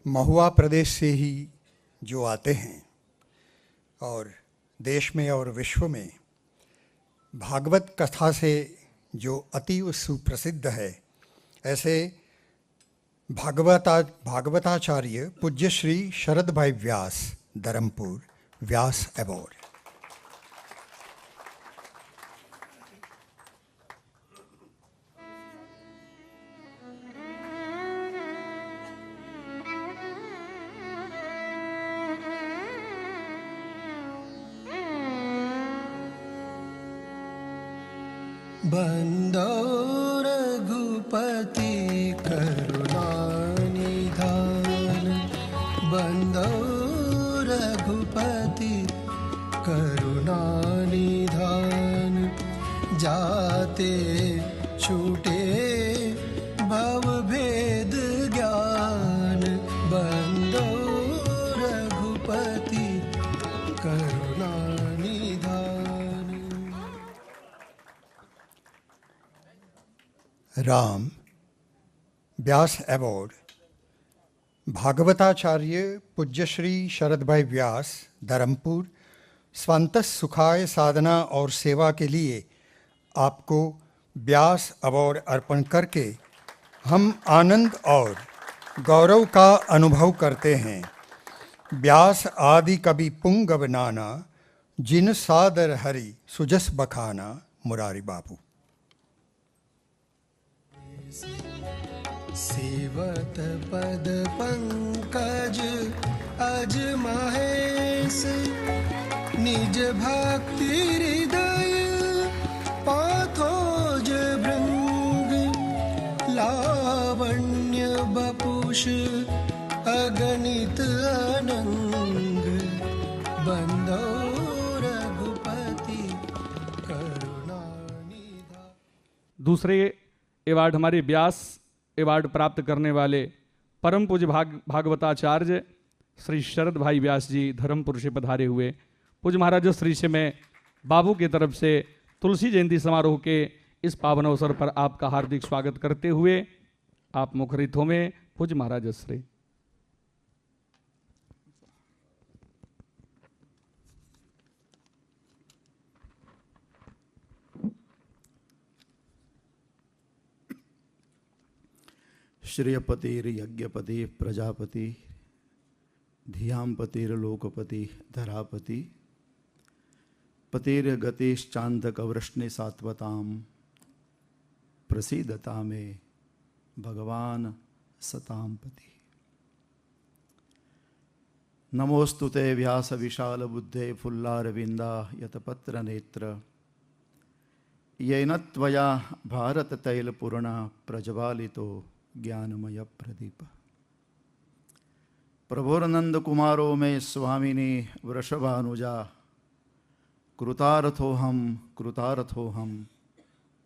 महुआ प्रदेश से ही जो आते हैं और देश में और विश्व में भागवत कथा से जो अति सुप्रसिद्ध है, ऐसे भागवताचार्य पूज्य श्री शरद भाई व्यास धर्मपुर व्यास अवार्ड। बंदो रघुपति करुणा निधान, बंदो रघुपति करुणा निधान, जाते छूटे भव भेद ज्ञान, बंदो रघुपति करुणा निधान। राम व्यास अवार्ड भागवताचार्य पूज्य श्री शरद भाई व्यास धर्मपुर स्वांतः सुखाय साधना और सेवा के लिए आपको व्यास अवार्ड अर्पण करके हम आनंद और गौरव का अनुभव करते हैं। व्यास आदि कवि पुंगव नाना, जिन सादर हरि सुजस बखाना, मुरारी बाबू। सेवत पद पंकज अज महेश, निज भक्ति हृदय पाथोज भृंग, लावण्य बपुष अगणित अनंग, बंदो रघुपति करुणा निधान। दूसरे अवार्ड हमारे व्यास अवार्ड प्राप्त करने वाले परम पूज्य भागवताचार्य श्री शरद भाई व्यास जी धर्मपुर से पधारे हुए पूज्य महाराज श्री से मैं बाबू की तरफ से तुलसी जयंती समारोह के इस पावन अवसर पर आपका हार्दिक स्वागत करते हुए आप मुखरित हो में पूज्य महाराज श्री। श्रेयपतिर्यज्ञपति प्रजापति धियांपतिर्लोकपति धरापति पतिर्गतिश्चान्दकवृष्णि सात्वतां प्रसीदता में भगवान सतांपति। नमोस्तुते व्यास विशाल बुद्धे फुल्लारविंदा यतपत्र नेत्र, येन त्वया भारत तैलपूर्णा प्रज्वालितो ज्ञानमय प्रदीप। प्रभुर्नंद कुमारो में स्वामिनी वृषभानुजा, कृतार्थोहम कृतार्थोहम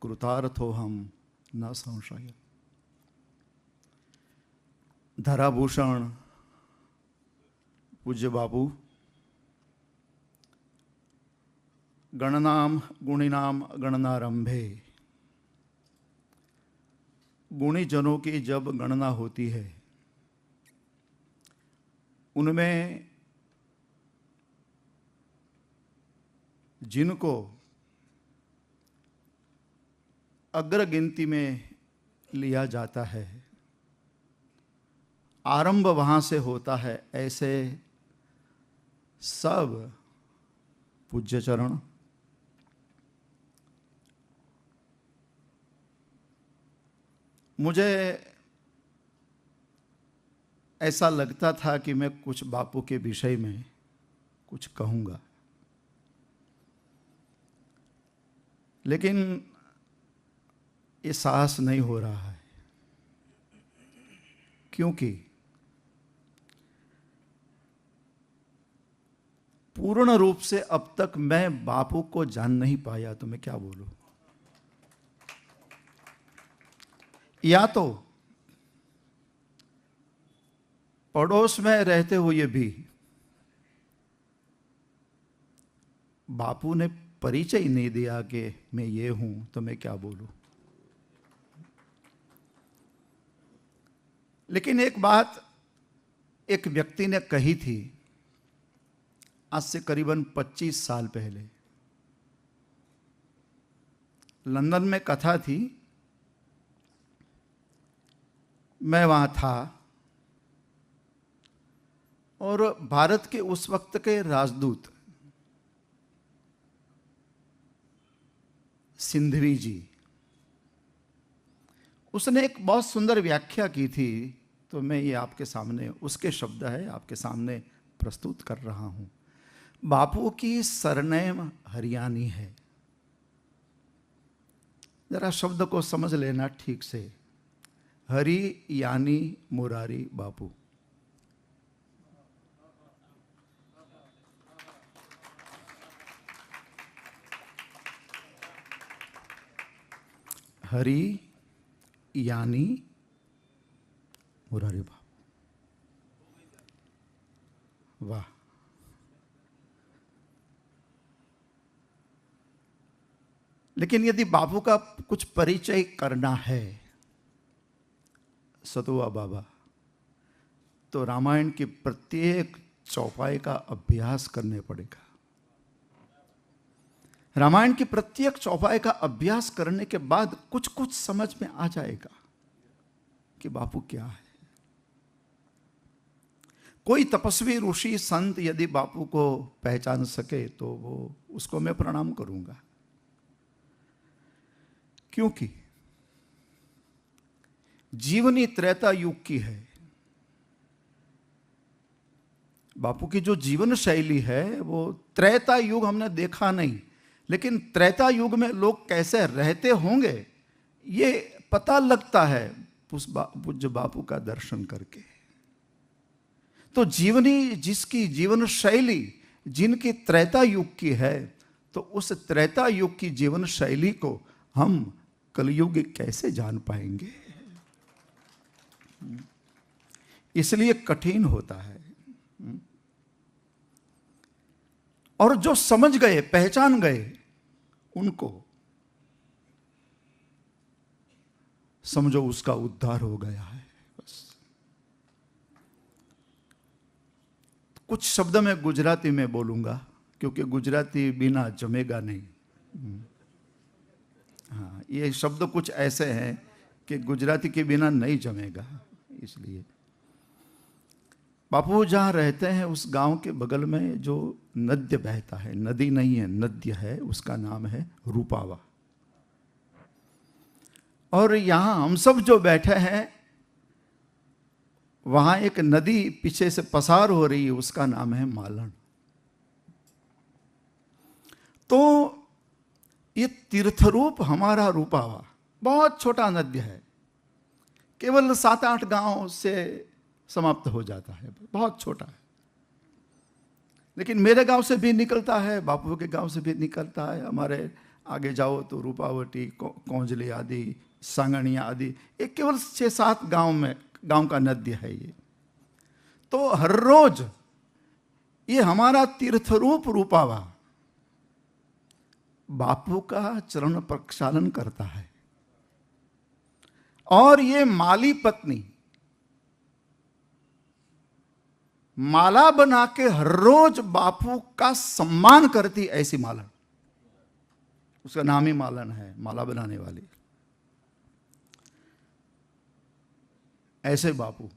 कृतार्थोहम न संशय। धराभूषण पूज्य बाबू, गणनाम गुणिनाम गणनारंभे, गुणी जनों की जब गणना होती है उनमें जिनको अग्र गिनती में लिया जाता है, आरंभ वहां से होता है, ऐसे सब पूज्य चरण मुझे ऐसा लगता था कि मैं कुछ बापू के विषय में कुछ कहूँगा, लेकिन ये साहस नहीं हो रहा है, क्योंकि पूर्ण रूप से अब तक मैं बापू को जान नहीं पाया, तो मैं क्या बोलूं। या तो पड़ोस में रहते हुए भी बापू ने परिचय नहीं दिया कि मैं ये हूं, तो मैं क्या बोलूं। लेकिन एक बात एक व्यक्ति ने कही थी आज से करीबन 25 साल पहले, लंदन में कथा थी, मैं वहां था और भारत के उस वक्त के राजदूत सिंधवी जी, उसने एक बहुत सुंदर व्याख्या की थी, तो मैं ये आपके सामने, उसके शब्द है, आपके सामने प्रस्तुत कर रहा हूं। बापू की सरनेम हरियाणी है, जरा शब्द को समझ लेना ठीक से। हरि यानी मुरारी बापू। हरि यानी मुरारी बापू। वाह, लेकिन यदि बापू का कुछ परिचय करना है सतुआ बाबा, तो रामायण की प्रत्येक चौपाई का अभ्यास करने पड़ेगा। रामायण की प्रत्येक चौपाई का अभ्यास करने के बाद कुछ कुछ समझ में आ जाएगा कि बापू क्या है। कोई तपस्वी ऋषि संत यदि बापू को पहचान सके तो वो उसको मैं प्रणाम करूंगा, क्योंकि जीवनी त्रेता युग की है। बापू की जो जीवन शैली है वो त्रेता युग हमने देखा नहीं, लेकिन त्रेता युग में लोग कैसे रहते होंगे ये पता लगता है पूज्य बापू का दर्शन करके। तो जीवनी, जिसकी जीवन शैली जिनकी त्रेता युग की है, तो उस त्रेता युग की जीवन शैली को हम कलयुग कैसे जान पाएंगे। इसलिए कठिन होता है। और जो समझ गए, पहचान गए, उनको समझो उसका उद्धार हो गया है। बस कुछ शब्द मैं गुजराती में बोलूंगा, क्योंकि गुजराती बिना जमेगा नहीं। हाँ, ये शब्द कुछ ऐसे हैं कि गुजराती के बिना नहीं जमेगा। इसलिए बापू जहाँ रहते हैं उस गांव के बगल में जो नद्य बहता है, नदी नहीं है, नद्य है, उसका नाम है रूपावा। और यहाँ हम सब जो बैठे हैं वहाँ एक नदी पीछे से पसार हो रही है, उसका नाम है मालन। तो ये तीर्थरूप हमारा रूपावा बहुत छोटा नद्य है, केवल 7-8 गांव से समाप्त हो जाता है, बहुत छोटा है। लेकिन मेरे गांव से भी निकलता है, बापू के गांव से भी निकलता है। हमारे आगे जाओ तो रूपावटी, कौंजली आदि, सांगणिया आदि, ये केवल 6-7 गांव का नद्य है ये। तो हर रोज ये हमारा तीर्थरूप रूपावा बापू का चरण प्रक्षालन करता है। और ये माली पत्नी माला बना के हर रोज बापू का सम्मान करती, ऐसी मालन, उसका नाम ही मालन है, माला बनाने वाली। ऐसे बापू,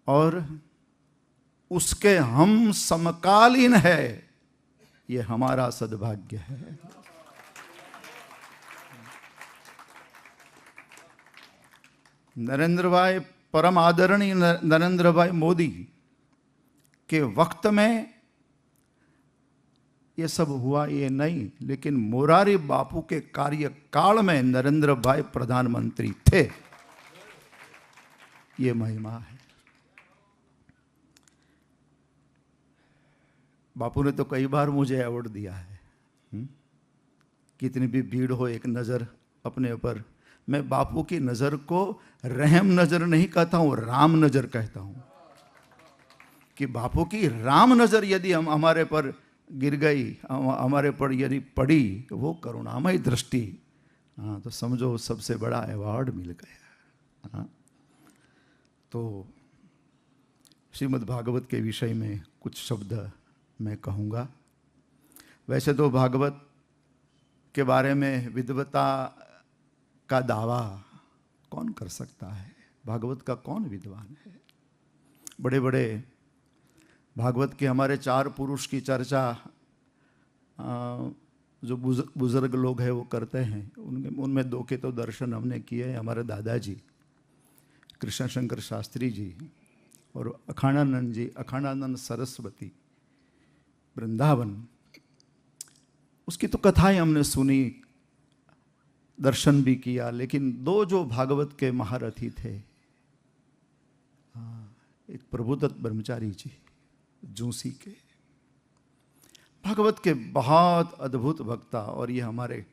और उसके हम समकालीन है, ये हमारा सद्भाग्य है। नरेंद्र भाई, परम आदरणीय नरेंद्र भाई मोदी के वक्त में ये सब हुआ ये नहीं, लेकिन मोरारी बापू के कार्यकाल में नरेंद्र भाई प्रधानमंत्री थे, ये महिमा है। बापू ने तो कई बार मुझे अवार्ड दिया है। कितनी भी भीड़ हो, एक नजर अपने ऊपर। मैं बापू की नजर को रहम नजर नहीं कहता हूं, राम नजर कहता हूं, कि बापू की राम नजर यदि हम हमारे पर गिर गई, हमारे पर यदि पड़ी, वो करुणामय दृष्टि, हाँ, तो समझो सबसे बड़ा अवार्ड मिल गया। हाँ, तो श्रीमद् भागवत के विषय में कुछ शब्द मैं कहूँगा। वैसे तो भागवत के बारे में विद्वता का दावा कौन कर सकता है? भागवत का कौन विद्वान है? बड़े बड़े भागवत के हमारे 4 पुरुष की चर्चा जो बुजुर्ग लोग हैं वो करते हैं। उनमें 2 के तो दर्शन हमने किए हैं, हमारे दादाजी कृष्ण शंकर शास्त्री जी और अखाड़ानंद जी, अखाड़ानंद सरस्वती वृंदावन, उसकी तो कथाएं हमने सुनी, दर्शन भी किया। लेकिन 2 जो भागवत के महारथी थे, एक प्रभुदत्त ब्रह्मचारी जी जूसी के, भागवत के बहुत अद्भुत वक्ता, और ये हमारे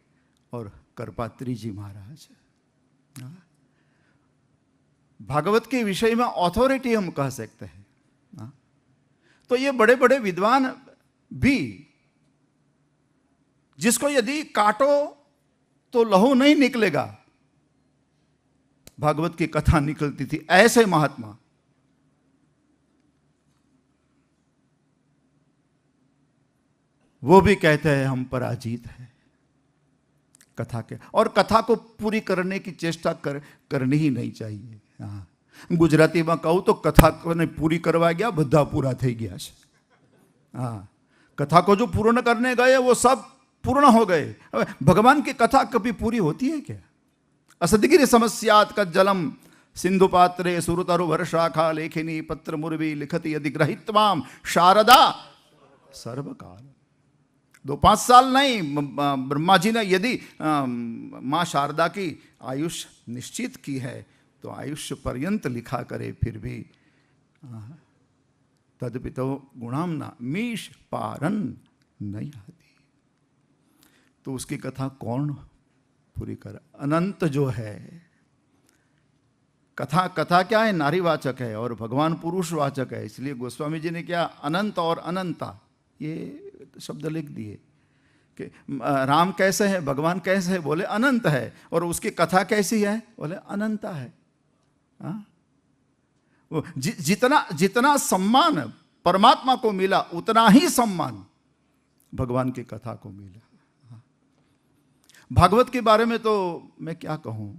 और करपात्री जी महाराज, भागवत के विषय में अथॉरिटी हम कह सकते हैं। तो ये बड़े बड़े विद्वान भी, जिसको यदि काटो तो लहू नहीं निकलेगा, भागवत की कथा निकलती थी, ऐसे महात्मा। वो भी कहते हैं हम पराजित हैं कथा के, और कथा को पूरी करने की चेष्टा करनी ही नहीं चाहिए। हाँ, गुजराती में कहूँ तो कथा को पूरी करवा गया બધા પૂરા થઈ ગયા છે। हाँ, कथा को जो पूर्ण करने गए वो सब पूर्ण हो गए। भगवान की कथा कभी पूरी होती है क्या? असदगिरि समस्यात् का जलम सिंधु पात्रे सुरतरु वर्षाखा लेखिनी पत्र मुर्वी लिखति यदि ग्रहित्वाम शारदा सर्वकाल। 2-5 साल नहीं, ब्रह्मा जी ने यदि माँ शारदा की आयुष निश्चित की है तो आयुष्य पर्यंत लिखा करे, फिर भी तदपितो गुणामना मीश पारन नहीं आती। तो उसकी कथा कौन पूरी करे? अनंत जो है कथा, कथा क्या है? नारीवाचक है और भगवान पुरुषवाचक है। इसलिए गोस्वामी जी ने क्या अनंत और अनंता ये शब्द लिख दिए कि राम कैसे है, भगवान कैसे है? बोले अनंत है। और उसकी कथा कैसी है? बोले अनंता है। वो जितना सम्मान परमात्मा को मिला उतना ही सम्मान भगवान की कथा को मिला। भागवत के बारे में तो मैं क्या कहूं,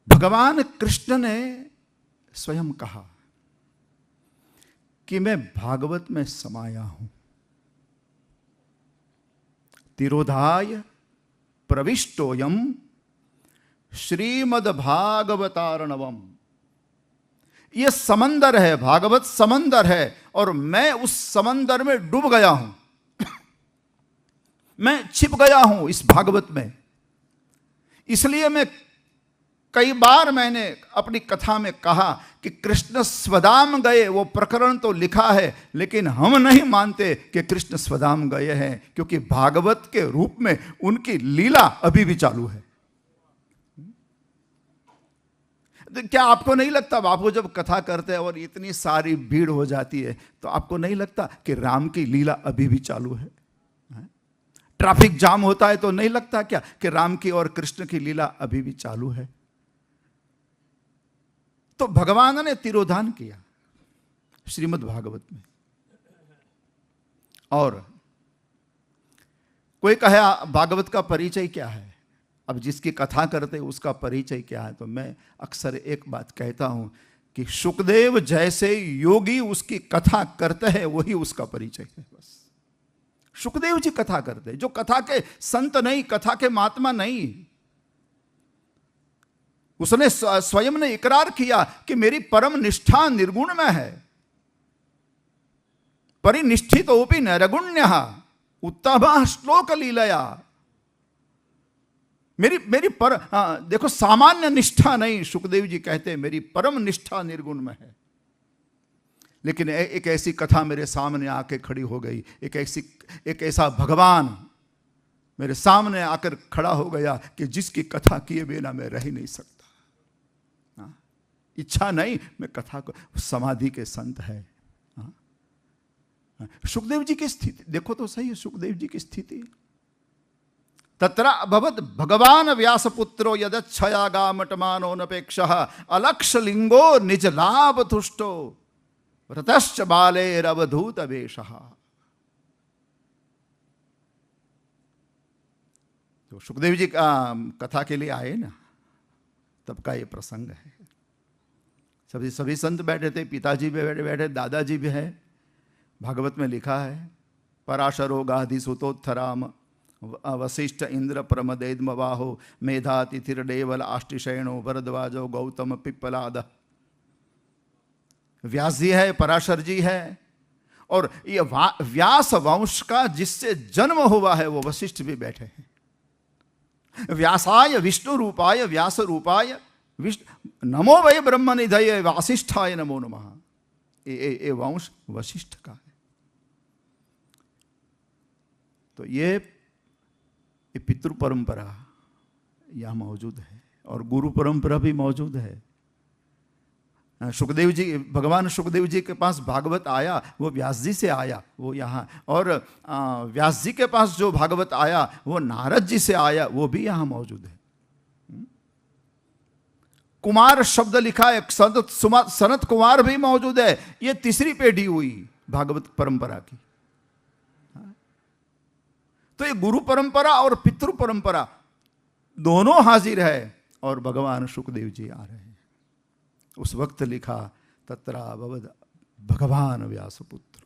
भगवान कृष्ण ने स्वयं कहा कि मैं भागवत में समाया हूं। तिरोधाय प्रविष्टोयम श्रीमद्भागवतार्णवम। यह समंदर है, भागवत समंदर है, और मैं उस समंदर में डूब गया हूं। मैं छिप गया हूं इस भागवत में। इसलिए मैं कई बार मैंने अपनी कथा में कहा कि कृष्ण स्वधाम गए, वो प्रकरण तो लिखा है, लेकिन हम नहीं मानते कि कृष्ण स्वधाम गए हैं, क्योंकि भागवत के रूप में उनकी लीला अभी भी चालू है। क्या आपको नहीं लगता, बापू जब कथा करते हैं और इतनी सारी भीड़ हो जाती है, तो आपको नहीं लगता कि राम की लीला अभी भी चालू है? ट्रैफिक जाम होता है तो नहीं लगता क्या कि राम की और कृष्ण की लीला अभी भी चालू है? तो भगवान ने तिरोधान किया श्रीमद् भागवत में। और कोई कहे भागवत का परिचय क्या है? अब जिसकी कथा करते उसका परिचय क्या है? तो मैं अक्सर एक बात कहता हूं कि सुखदेव जैसे योगी उसकी कथा करते हैं, वही उसका परिचय है। बस सुखदेव जी कथा करते हैं, जो कथा के संत नहीं, कथा के महात्मा नहीं। उसने स्वयं ने इकरार किया कि मेरी परम निष्ठा निर्गुण में है। परिनिष्ठितोपि नैरगुण्यः उत्तमः श्लोक लीलया। मेरी देखो सामान्य निष्ठा नहीं, सुखदेव जी कहते हैं मेरी परम निष्ठा निर्गुण में है। लेकिन एक ऐसी कथा मेरे सामने आके खड़ी हो गई, एक ऐसा भगवान मेरे सामने आकर खड़ा हो गया कि जिसकी कथा किए बिना मैं रह ही नहीं सकता। इच्छा नहीं, मैं कथा को, समाधि के संत है। सुखदेव जी की स्थिति देखो तो सही है। सुखदेव जी की स्थिति तत्र अभवत् भगवान व्यासपुत्रो यदच्छयागामटमानोऽनपेक्षः अलक्षलिंगो निज लाभ तुष्टो व्रतश्च बालेरवधूत वेशः। तो सुखदेव जी का कथा के लिए आए ना, तब का ये प्रसंग है। सभी संत बैठे थे, पिताजी भी बैठे, दादाजी भी है। भागवत में लिखा है, पराशरो गाधि सुतोत्थराम वशिष्ठ इंद्र प्रमदेद्मवाहो मेधातिथिर्देवल आष्टिशयनो भरद्वाजो गौतम पिप्पलाद। व्यास जी है, पराशर जी है, और ये व्यास वंश का जिससे जन्म हुआ है वो वशिष्ठ भी बैठे हैं। व्यासाय विष्णु रूपाय व्यास रूपाय विष्णु नमो वै ब्रह्म निधये वासिष्ठाय नमो नमः। ये वंश वशिष्ठ का है। तो ये पितृ परंपरा यह मौजूद है और गुरु परंपरा भी मौजूद है। सुखदेव जी, भगवान सुखदेव जी के पास भागवत आया वो व्यास जी से आया, वो यहाँ, और व्यास जी के पास जो भागवत आया वो नारद जी से आया, वो भी यहाँ मौजूद है। कुमार शब्द लिखा है, सनत कुमार भी मौजूद है। ये तीसरी पीढ़ी हुई भागवत परंपरा की। तो ये गुरु परंपरा और पितृ परंपरा दोनों हाजिर है और भगवान सुखदेव जी आ रहे हैं। उस वक्त लिखा तत्रा भवद भगवान व्यासपुत्र।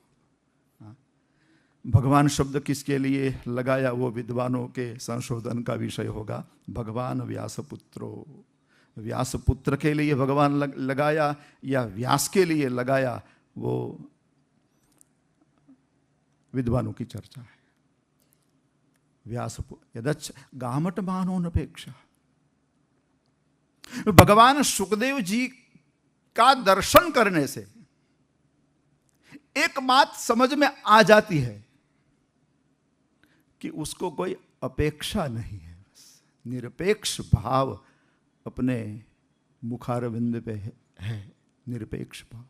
भगवान शब्द किसके लिए लगाया वो विद्वानों के संशोधन का विषय होगा। भगवान व्यासपुत्रो, व्यासपुत्र के लिए भगवान लगाया या व्यास के लिए लगाया, वो विद्वानों की चर्चा है। व्यास यदच्छ गामट मानोऽनपेक्षा। भगवान सुखदेव जी का दर्शन करने से एक बात समझ में आ जाती है कि उसको कोई अपेक्षा नहीं है, बस निरपेक्ष भाव अपने मुखारविंद पे है, निरपेक्ष भाव।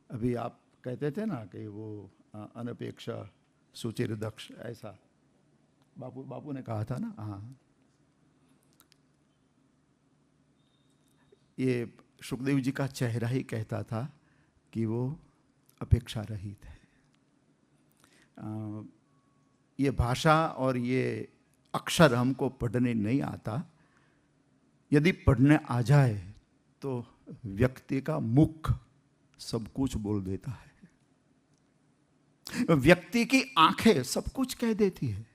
अभी आप कहते थे ना कि वो अनपेक्षा सुचिर दक्ष, ऐसा बापू ने कहा था ना। हाँ, ये सुखदेव जी का चेहरा ही कहता था कि वो अपेक्षा रहित है। ये भाषा और ये अक्षर हमको पढ़ने नहीं आता। यदि पढ़ने आ जाए तो व्यक्ति का मुख सब कुछ बोल देता है, व्यक्ति की आंखें सब कुछ कह देती है।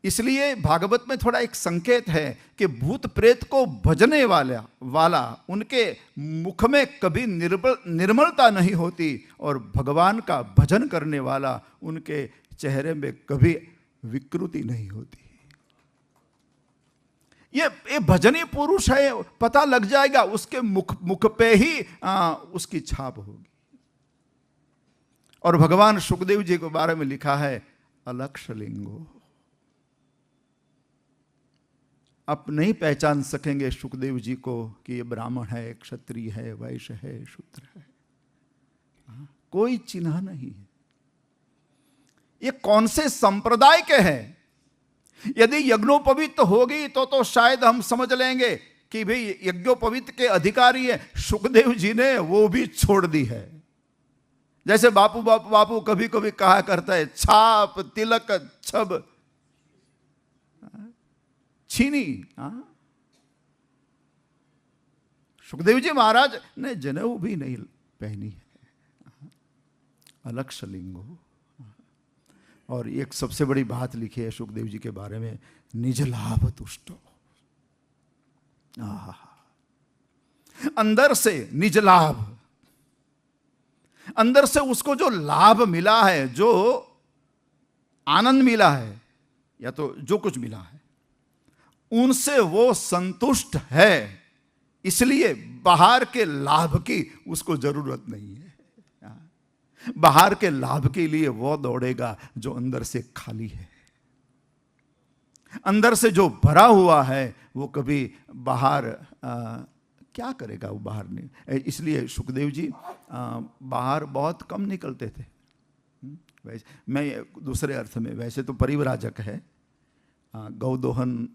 इसलिए भागवत में थोड़ा एक संकेत है कि भूत प्रेत को भजने वाला उनके मुख में कभी निर्मलता नहीं होती, और भगवान का भजन करने वाला उनके चेहरे में कभी विकृति नहीं होती। ये भजनी पुरुष है, पता लग जाएगा, उसके मुख पे ही उसकी छाप होगी। और भगवान सुखदेव जी के बारे में लिखा है अलक्षलिंगो। आप नहीं पहचान सकेंगे सुखदेव जी को कि ये ब्राह्मण है, क्षत्रिय है, वैश्य है, शूद्र है। कोई चिन्ह नहीं है। ये कौन से संप्रदाय के हैं? यदि यज्ञोपवीत होगी तो शायद हम समझ लेंगे कि भाई यज्ञोपवीत के अधिकारी है। सुखदेव जी ने वो भी छोड़ दी है। जैसे बापू कभी कभी कहा करता है, छाप तिलक छब छीनी। सुखदेव जी महाराज ने जनेऊ भी नहीं पहनी है, अलक्षलिंगो। और एक सबसे बड़ी बात लिखी है सुखदेव जी के बारे में, निज लाभ तुष्टो। अंदर से निज लाभ, अंदर से उसको जो लाभ मिला है, जो आनंद मिला है, या तो जो कुछ मिला है, उनसे वो संतुष्ट है। इसलिए बाहर के लाभ की उसको जरूरत नहीं है। बाहर के लाभ के लिए वो दौड़ेगा जो अंदर से खाली है। अंदर से जो भरा हुआ है वो कभी बाहर क्या करेगा, वो बाहर नहीं। इसलिए सुखदेव जी बाहर बहुत कम निकलते थे। वैसे मैं दूसरे अर्थ में, वैसे तो परिव्राजक है। गौदोहन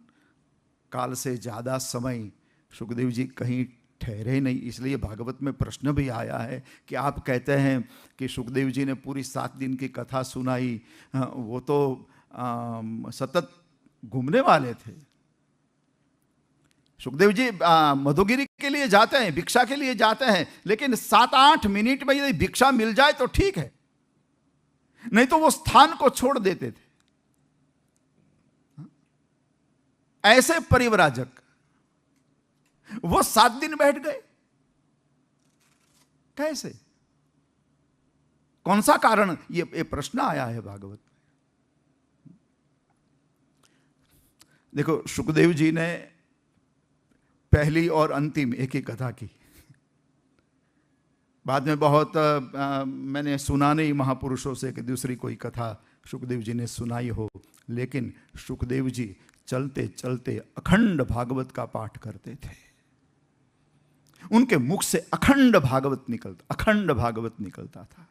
काल से ज़्यादा समय सुखदेव जी कहीं ठहरे नहीं, इसलिए भागवत में प्रश्न भी आया है कि आप कहते हैं कि सुखदेव जी ने पूरी 7 दिन की कथा सुनाई, वो तो सतत घूमने वाले थे। सुखदेव जी मधुगिरी के लिए जाते हैं, भिक्षा के लिए जाते हैं, लेकिन 7-8 मिनट में यदि भिक्षा मिल जाए तो ठीक है, नहीं तो वो स्थान को छोड़ देते थे। ऐसे परिव्राजक वो 7 दिन बैठ गए, कैसे? कौन सा कारण? ये प्रश्न आया है भागवत में। देखो, सुखदेव जी ने पहली और अंतिम एक ही कथा की, बाद में बहुत मैंने सुना नहीं महापुरुषों से कि दूसरी कोई कथा सुखदेव जी ने सुनाई हो, लेकिन सुखदेव जी चलते चलते अखंड भागवत का पाठ करते थे। उनके मुख से अखंड भागवत निकलता था।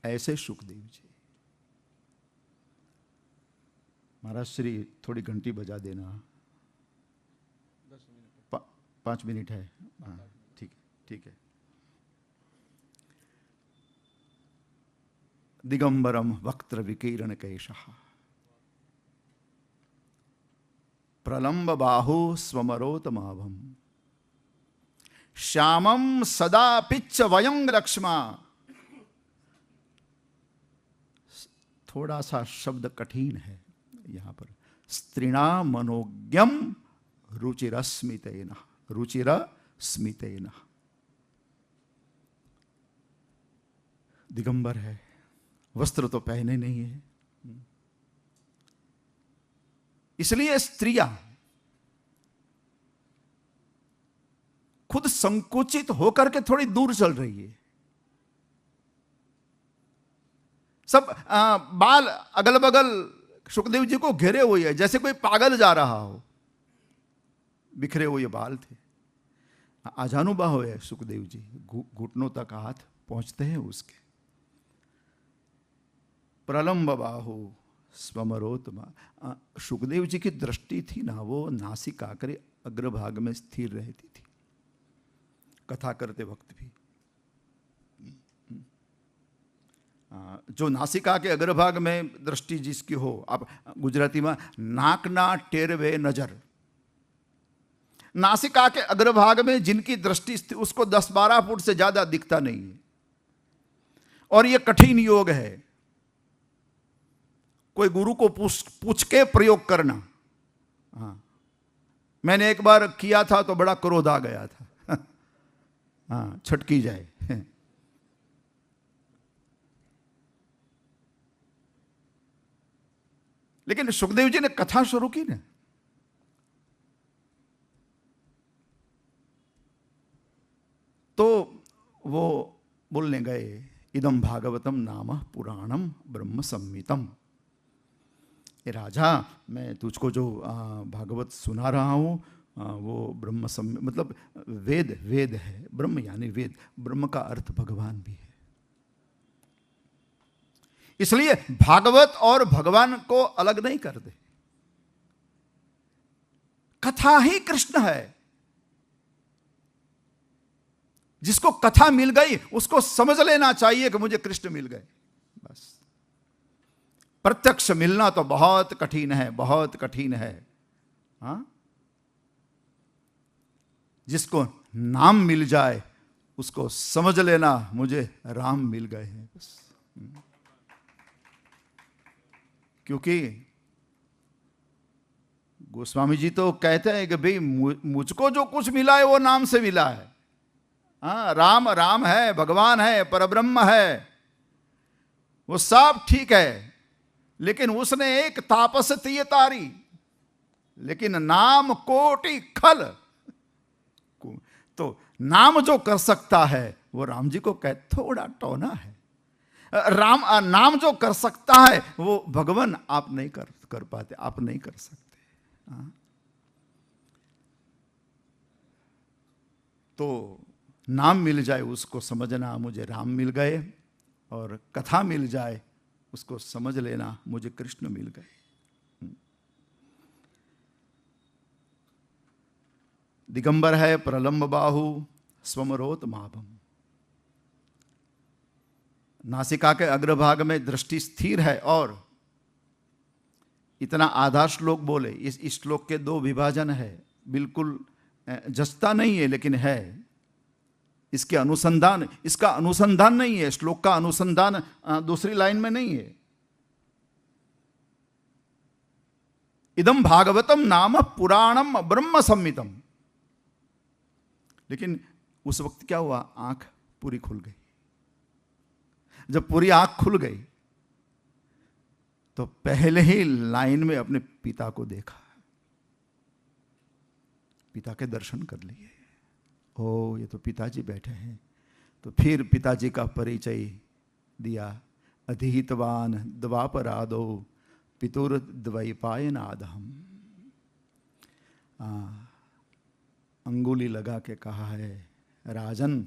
ऐसे सुखदेव जी। महाराज श्री थोड़ी घंटी बजा देना। 5 मिनट है। हाँ, ठीक है। दिगंबरम वक्त्र विकीर्ण कैशः प्रलंब बाहु स्वमरोतमाभम श्यामम सदा पिच्च वयंग लक्ष्मा। थोड़ा सा शब्द कठिन है यहां पर। स्त्रीणा मनोज्ञम रुचिरस्मितेन, रुचिरस्मितेन। दिगंबर है, वस्त्र तो पहने नहीं है, इसलिए स्त्रियां खुद संकुचित होकर के थोड़ी दूर चल रही है। सब बाल अगल बगल सुखदेव जी को घेरे हुए है, जैसे कोई पागल जा रहा हो। बिखरे हुए बाल थे। आजानुबाहु है सुखदेव जी, घुटनों तक हाथ पहुंचते हैं उसके। प्रलंब बाहु स्वमरोतमा। सुखदेव जी की दृष्टि थी ना, वो नासिका के अग्रभाग में स्थिर रहती थी कथा करते वक्त भी। जो नासिका के अग्रभाग में दृष्टि जिसकी हो, आप गुजराती में नाकना टेरवे नजर, नासिका के अग्रभाग में जिनकी दृष्टि उसको 10-12 फुट से ज्यादा दिखता नहीं है। और यह कठिन योग है, कोई गुरु को पूछ के प्रयोग करना। हाँ, मैंने एक बार किया था तो बड़ा क्रोध आ गया था। हाँ, छटकी जाए। लेकिन सुखदेव जी ने कथा शुरू की ना, तो वो बोलने गए, इदम भागवतम नाम पुराणम ब्रह्म संहितम। ये राजा, मैं तुझको जो भागवत सुना रहा हूं, वो ब्रह्म मतलब वेद है। ब्रह्म यानी वेद, ब्रह्म का अर्थ भगवान भी है। इसलिए भागवत और भगवान को अलग नहीं कर दे। कथा ही कृष्ण है। जिसको कथा मिल गई उसको समझ लेना चाहिए कि मुझे कृष्ण मिल गए, बस। प्रत्यक्ष मिलना तो बहुत कठिन है, बहुत कठिन है। हाँ, जिसको नाम मिल जाए उसको समझ लेना मुझे राम मिल गए हैं, बस। क्योंकि गोस्वामी जी तो कहते हैं कि भाई मुझको जो कुछ मिला है वो नाम से मिला है। हाँ, राम राम है, भगवान है, परब्रह्म है, वो सब ठीक है। लेकिन उसने एक तापस तिय तारी, लेकिन नाम कोटि खल। तो नाम जो कर सकता है वो राम जी को कह, थोड़ा टोना है। राम नाम जो कर सकता है वो भगवान आप नहीं कर पाते, आप नहीं कर सकते। हाँ? तो नाम मिल जाए उसको समझना मुझे राम मिल गए, और कथा मिल जाए, उसको समझ लेना मुझे कृष्ण मिल गए। दिगंबर है प्रलंब बाहु स्वमरोत माभम। नासिका के अग्रभाग में दृष्टि स्थिर है। और इतना आधा श्लोक बोले, इस श्लोक के 2 विभाजन है, बिल्कुल जचता नहीं है लेकिन है। इसका अनुसंधान नहीं है, श्लोक का अनुसंधान दूसरी लाइन में नहीं है। इदम भागवतम नाम पुराणम ब्रह्म संहितम। लेकिन उस वक्त क्या हुआ, आंख पूरी खुल गई। जब पूरी आंख खुल गई तो पहले ही लाइन में अपने पिता को देखा, पिता के दर्शन कर लिए। ओ, ये तो पिताजी बैठे हैं। तो फिर पिताजी का परिचय दिया। अधिहितवान द्वापरादो पितुर द्वैपायनादहम। अंगुली लगा के कहा है, राजन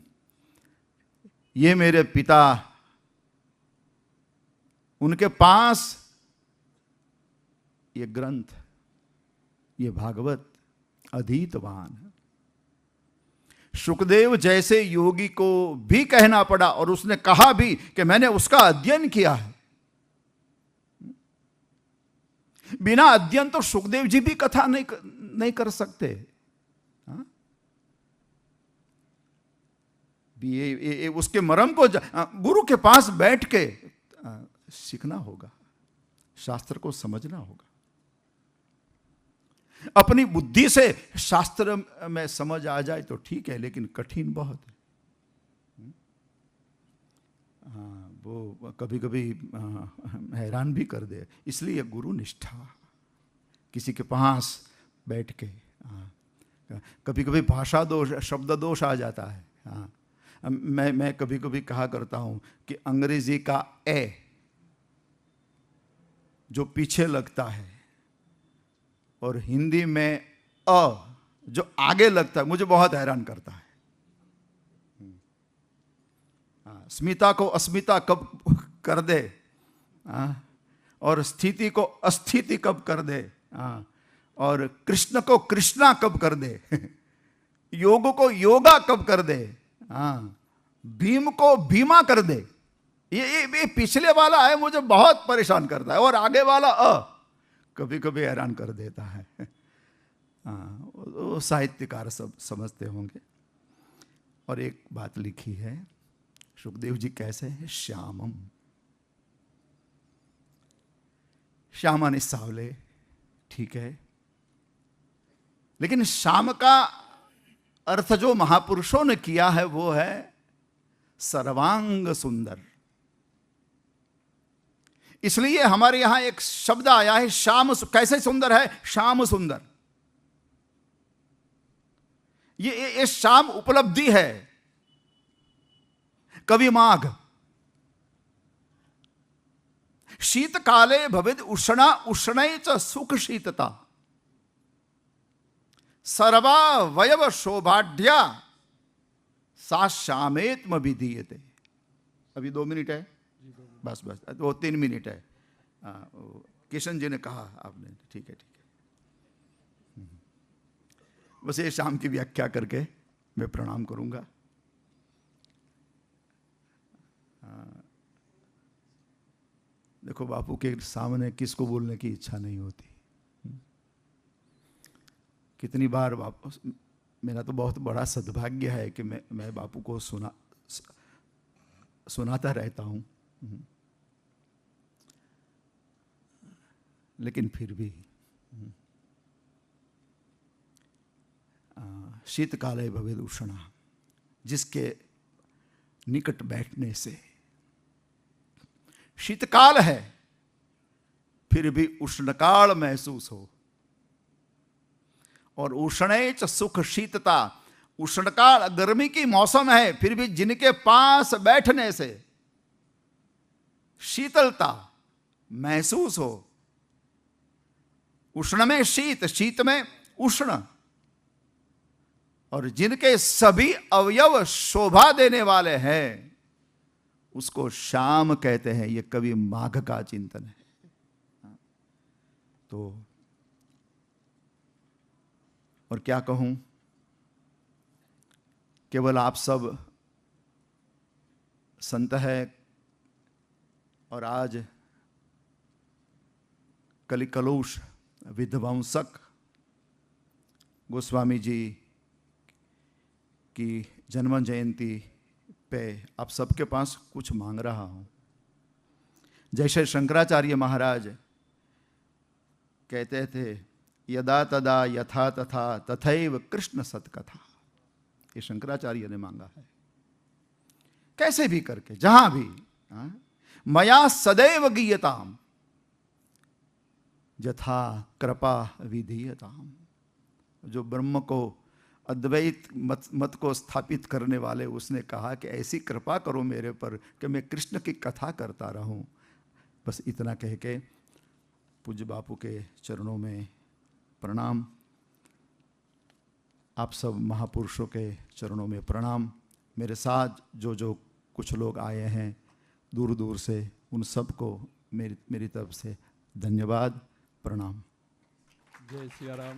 ये मेरे पिता, उनके पास ये ग्रंथ, ये भागवत अधीतवान। सुखदेव जैसे योगी को भी कहना पड़ा, और उसने कहा भी कि मैंने उसका अध्ययन किया है। बिना अध्ययन तो सुखदेव जी भी कथा नहीं कर सकते। ये उसके मर्म को गुरु के पास बैठ के सीखना होगा, शास्त्र को समझना होगा। अपनी बुद्धि से शास्त्र में समझ आ जाए तो ठीक है, लेकिन कठिन बहुत है। वो कभी कभी हैरान भी कर दे। इसलिए गुरु निष्ठा, किसी के पास बैठ के, कभी कभी भाषा दोष, शब्द दोष आ जाता है। मैं कभी कभी कहा करता हूं कि अंग्रेजी का ए जो पीछे लगता है और हिंदी में अ जो आगे लगता है, मुझे बहुत हैरान करता है। स्मिता को अस्मिता कब कर दे, और स्थिति को अस्थिति कब कर दे, और कृष्ण को कृष्णा कब कर दे, योग को योगा कब कर दे, भीम को भीमा कर दे। ये पिछले वाला है, मुझे बहुत परेशान करता है, और आगे वाला कभी कभी हैरान कर देता है। वो साहित्यकार सब समझते होंगे। और एक बात लिखी है, सुखदेव जी कैसे है, श्यामम, श्यामा ने सावले, ठीक है, लेकिन श्याम का अर्थ जो महापुरुषों ने किया है वो है सर्वांग सुंदर। इसलिए हमारे यहां एक शब्द आया है श्याम। कैसे सुंदर है, श्याम सुंदर। ये श्याम उपलब्धि है। कवि माघ, शीतकाले भवेद उष्णा उष्णै च सुख शीतता, सर्वा वयव शोभाढ्या सा श्यामेत्म विधीयते। अभी 2 मिनट है, बस वो 3 मिनट है। किशन जी ने कहा, आपने, ठीक है ठीक है। बस ये शाम की व्याख्या करके मैं प्रणाम करूंगा। देखो, बापू के सामने किसको बोलने की इच्छा नहीं होती। कितनी बार बापू, मेरा तो बहुत बड़ा सद्भाग्य है कि मैं बापू को सुनाता रहता हूं, लेकिन फिर भी शीतकाले भवेद उष्णा, जिसके निकट बैठने से शीतकाल है फिर भी उष्णकाल महसूस हो, और उष्णे च सुख शीतता, उष्णकाल गर्मी की मौसम है फिर भी जिनके पास बैठने से शीतलता महसूस हो। उष्ण में शीत, शीत में उष्ण, और जिनके सभी अवयव शोभा देने वाले हैं उसको श्याम कहते हैं। ये कवि माघ का चिंतन है। तो और क्या कहूं, केवल आप सब संत है और आज कलिकलुष विध्वंसक गोस्वामी जी की जन्म जयंती पे आप सबके पास कुछ मांग रहा हूं। जैसे शंकराचार्य महाराज कहते थे, यदा तदा यथा तथा तथैव कृष्ण सत्कथा। ये शंकराचार्य ने मांगा है। कैसे भी करके, जहां भी, मया सदैव गीयताम यथा कृपा विधीयताम। जो ब्रह्म को, अद्वैत मत को स्थापित करने वाले, उसने कहा कि ऐसी कृपा करो मेरे पर कि मैं कृष्ण की कथा करता रहूं। बस इतना कह के पूज्य बापू के चरणों में प्रणाम, आप सब महापुरुषों के चरणों में प्रणाम। मेरे साथ जो कुछ लोग आए हैं दूर दूर से, उन सबको मेरी तरफ से धन्यवाद, प्रणाम। जय सिया राम।